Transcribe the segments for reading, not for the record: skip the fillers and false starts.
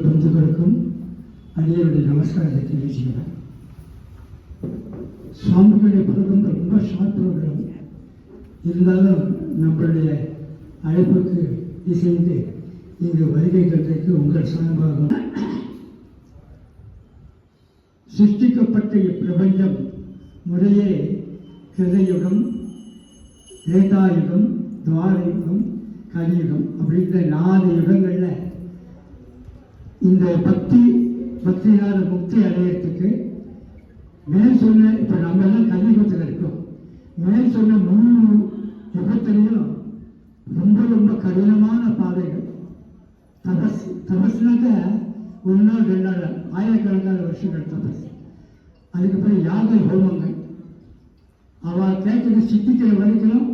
பந்துக்களுக்கும் அடியனுடைய நமஸ்காரத்தை தெரிவிச்சுக்கிறேன். சுவாமிகளுடைய ப்ரோக்ராம் ரொம்ப ஷார்ட் ப்ரோக்ராம் இருந்தாலும் நம்மளுடைய அழைப்புக்கு இசைந்து இங்கு வருகை தந்ததற்கு உங்கள் சார்பாக சிருஷ்டிக்கப்பட்ட இப்பிரபஞ்சம் முறையே கிருதயுகம், திரேதாயுகம், துவாரயுகம், கலியுகம் அப்படின்ற 4 யுகங்களில் இந்த பக்தியார முக்தி அடையிறதுக்கு மேல் சொன்ன இப்போ நம்ம எல்லாம் கலியுகத்தில் இருக்கோம். மேல் சொன்ன 3 யுகத்திலையும் ரொம்ப ரொம்ப கடினமான பாதைகள். தபஸ்னாக்க 1 நாள் 2 நாள் ஆயிரக்கணக்கான வருஷங்கள் தபஸ். அதுக்கப்புறம் யாக ஹோமங்கள் அவள் கேட்குற சித்திக்கிற வரைக்கும்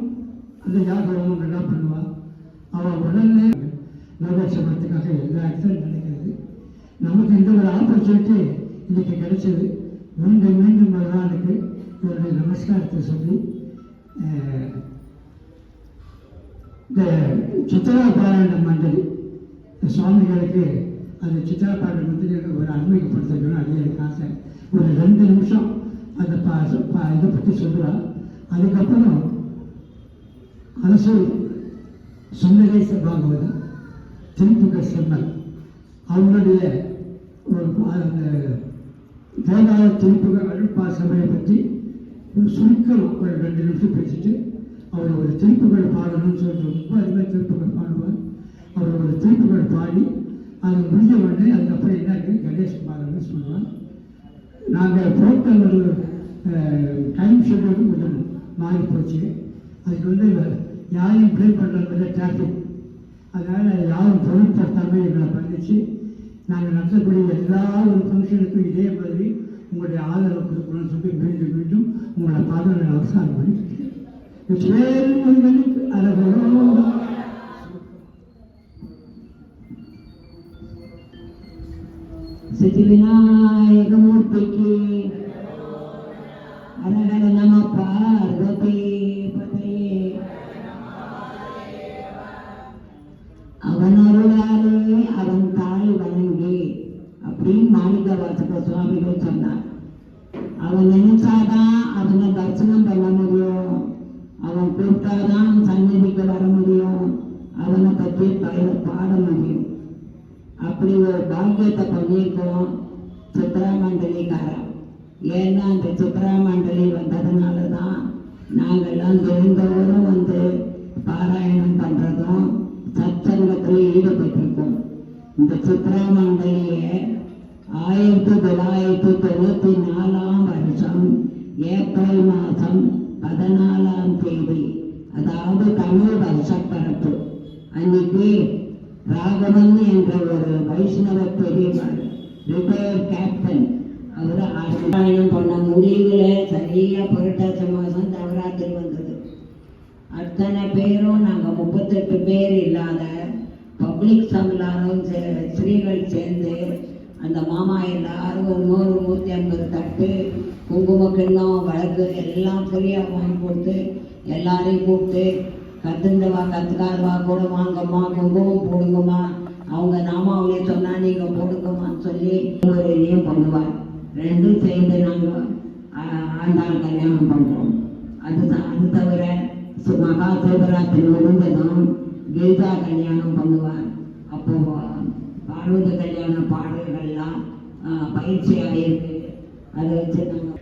அந்த யாக ஹோமங்கள்லாம் பண்ணுவாள். அவள் உடனே லோகட்சேமத்துக்காக எல்லா இடத்துலையும் நடக்கிறது. நமக்கு இந்த ஒரு ஆப்பர்ச்சுனிட்டி இன்னைக்கு கிடைச்சது. மீண்டும் பகவானுக்கு இவருடைய நமஸ்காரத்தை சொல்லி இந்த சித்திரா பாராயண மண்டலி சுவாமிகளுக்கு அந்த சித்திரா பாராயண மண்டலிக்கு ஒரு அறிமுகப்படுத்தணும் அடிய ஆசை. ஒரு 2 நிமிஷம் அந்த இதை பற்றி சொல்லுவாள். அதுக்கப்புறம் அரசு சுந்தரேச பாகவதம் திருப்புக செம்மல் அவங்களுடைய ஒரு தேவார திருப்புக அருள்பா சபையை பற்றி ஒரு சுருக்கம் ஒரு 2 நிமிஷம் பேசிட்டு அவர் ஒரு திருப்புகள் பாடணும்னு சொல்லிட்டு ரொம்ப அருமையாக திருப்புகள் பாடுவார். அவர் ஒரு திருப்புகள் பாடி அது முடிஞ்ச உடனே அதுக்கப்புறம் என்ன இருக்குது கணேஷ் குமார்னு சொல்லுவார். நாங்கள் போட்ட ஒரு டைம் ஷெட்யூலும் கொஞ்சம் மாறி போச்சு. அதுக்கு வந்து யாரையும் ப்ளே பண்ணுறதில்ல டிராஃபிக். அதனால் யாரும் பொருட்படுத்தாமல் எங்களை பண்ணிச்சு. நாங்கள் நடத்தக்கூடிய எல்லா ஒரு ஃபங்க்ஷனுக்கும் இதே மாதிரி உங்களுடைய ஆதரவு கொடுக்கணும்னு சொல்லி மீண்டும் உங்களை பாதனை அவசானம் பண்ணிக்கிறேன். சித்திவிநாயகமூர்த்திக்கு அரகர நம பார்வதி பதையே. அவன் அருளாலே அவன் தாய் வணங்கி அப்படின்னு மாணிக்க வாசக சுவாமிகள் சொன்னார். அவன் நினைச்சாதான் அவனை தரிசனம் பண்ண முடியும். அவன் கூப்பிட்டாதான் சந்நிதிக்கு வர முடியும். அவனை பற்றி பாட முடியும். அப்படி ஒரு பாக்கியத்தை பண்ணியிருக்கோம் சித்ரா மண்டலிக்காரன். ஏன்னா அந்த சித்ரா மண்டலி வந்ததுனால தான் நாங்கள்லாம் தெரிந்தவரும் வந்து பாராயணம் பண்ணுறதும் சத்சங்கத்தில் ஈடுபட்டிருக்கோம். இந்த சித்ரா மண்டலியை 1994 வருஷம் ஏப்ரல் மாதம் 14ஆம் தேதி, அதாவது தமிழ் வருஷப்பரப்பு அன்னைக்கு ராகவன் என்ற ஒரு வைஷ்ணவ பெரியவர் ரிட்டையர்ட் கேப்டன் அவர் ஆராயணம் பண்ண முடியல. சரியாக புரட்டாசி மாதம் நவராத்திரி வந்தது. அத்தனை பேரும் நாங்கள் 38 பேர் இல்லாத பப்ளிக் சம்லாரும் ஸ்ரீகள் சேர்ந்து அந்த மாமா எல்லாரும் 100-150 தட்டு குங்கும கிண்ணம் வழக்கு எல்லாம் ஃப்ரீயாக வாங்கி கொடுத்து எல்லாரையும் கூப்பிட்டு கத்துண்டவா கத்துக்காரவா கூட வாங்கம்மா குங்குமம் போடுங்கம்மா, அவங்க நாமாவளியை சொன்னால் நீங்கள் போடுங்கம்மான்னு சொல்லி ஒரு இதையும் பண்ணுவார். 2ம் சேர்ந்து நாங்கள் ஆண்டாள் கல்யாணம் பண்ணுறோம். அது தவிர மகா சிவராத்திரி முடிஞ்சதும் கீதா கல்யாணம் பண்ணுவார். அப்போ பார்வதி கல்யாண பாடல்கள்லாம் பயிற்சியாக இருக்கு. அதை வச்சு நாங்கள்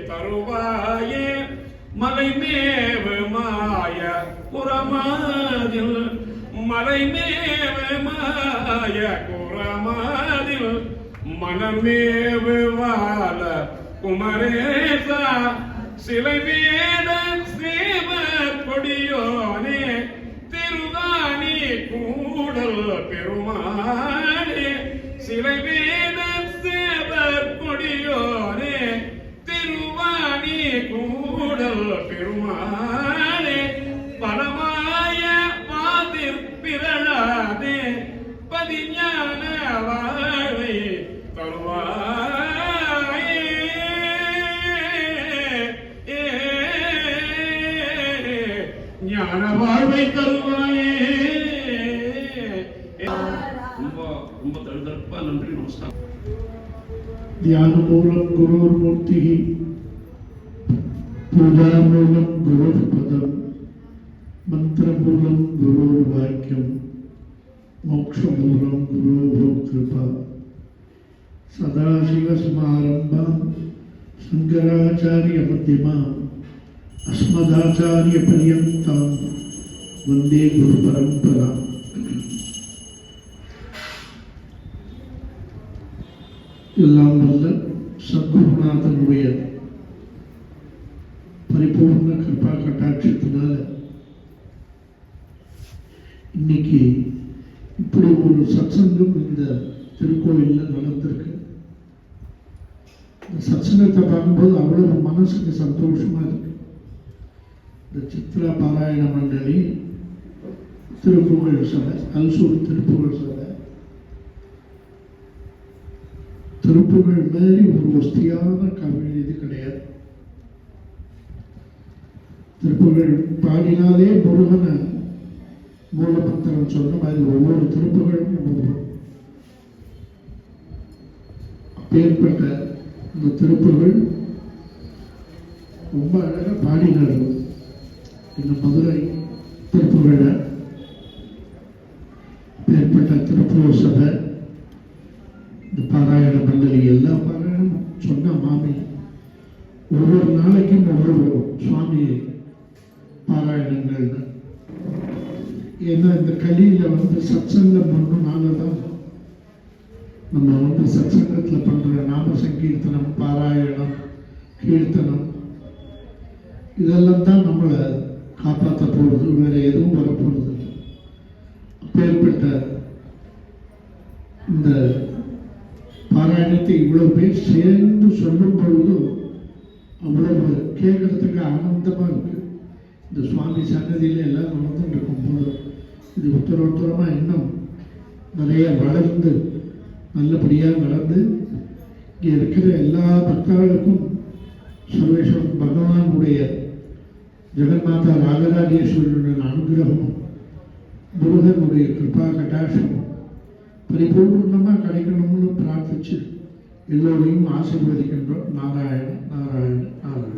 தருவாயே மலைமேவு மாய புறமாதில் மலைமேவு மாய புறமாதில் மனமேவு வாழ குமரேசா சிலை வேத சேவ கொடியோனே திருவாணி கூடல் பெருமானே சிலை வேத சேவ கொடியோனே திருவாணி கூடல் பெருமானே பலமாய பாதிர் பிறழாதே பதிஞான வாழ்வை தருவாயே. வாழ்வை தருவாயே. ரொம்ப ரொம்ப தழுதற்பா. நன்றி, நமஸ்காரம். ध्यानमूलं गुरुर्मूर्तिः पूजामूलं गुरुर्पदं मन्त्रमूलं गुरुर्वाक्यं मोक्षमूलं गुरुर्कृपा सदाशिवसमारम्भां शङ्कराचार्यमध्यमाम् अस्मदाचार्यपर्यन्तां वन्दे गुरुपरम्पराम्. எல்லாம் வல்ல சத்குருநாதனுடைய பரிபூர்ண கிருபா கட்டாட்சத்தினால இன்னைக்கு இப்படி ஒரு சத்சங்கம் இந்த திருக்கோயிலில் நடந்திருக்கு. இந்த சத்சங்கத்தை பார்க்கும்போது அவ்வளவு மனசுக்கு சந்தோஷமா இருக்கு. இந்த சித்ரா பாராயண மண்டலி, திருப்புகழ் சபை, அல்சூர் திருப்புகழ் சபை, திருப்புகழ் மாதிரி ஒரு வசதியான கவிதை இது கிடையாது. திருப்புகழ் பாடினாலே முருகனை மூலமந்திரம் சொன்ன மாதிரி ஒவ்வொரு திருப்புகழும் அப்பேற்பட்ட இந்த திருப்புகழ் ரொம்ப அழகாக பாடினார். இந்த மதுரை திருப்புகழ அப்பேற்பட்ட திருப்புகழ் சபை, இந்த பாராயண மண்டலி, எல்லா பாராயணம் சொன்ன மாமி ஒவ்வொரு நாளைக்கும் ஒவ்வொரு சுவாமி பாராயணங்கள். ஏன்னா இந்த கலியில் சத்சங்கம் பண்ணனால தான் நம்ம சத்சங்கத்தில் பண்ணுற நாம சங்கீர்த்தனம், பாராயணம், கீர்த்தனம் இதெல்லாம் தான் நம்மளை காப்பாற்ற போகிறது. வேற எதுவும் வரப்போகிறது இல்லை. அப்பேற்பட்ட இந்த பாராயணத்தை இவ்வளவு பேர் சேர்ந்து சொல்லும் பொழுதும் அவ்வளவு கேட்கறதுக்கு ஆனந்தமாக இருக்கு. இந்த சுவாமி சன்னதியில் எல்லாம் நடந்துட்டு இருக்கும்போது இது உத்தரவுத்தரமாக இன்னும் நிறைய வளர்ந்து நல்லபடியாக நடந்து இங்கே இருக்கிற எல்லா பக்தர்களுக்கும் சர்வேஸ்வரன் பகவானுடைய ஜெகன்மாதா ராஜராஜேஸ்வரனுடைய அனுகிரகமும் முருகனுடைய கிருபா கட்டாட்சமும் பரிபூர்ணமாக கிடைக்கணும்னு பிரார்த்திச்சு எல்லோரையும் ஆசீர்வதிக்கின்றோம். நாராயண நாராயண நாராயண.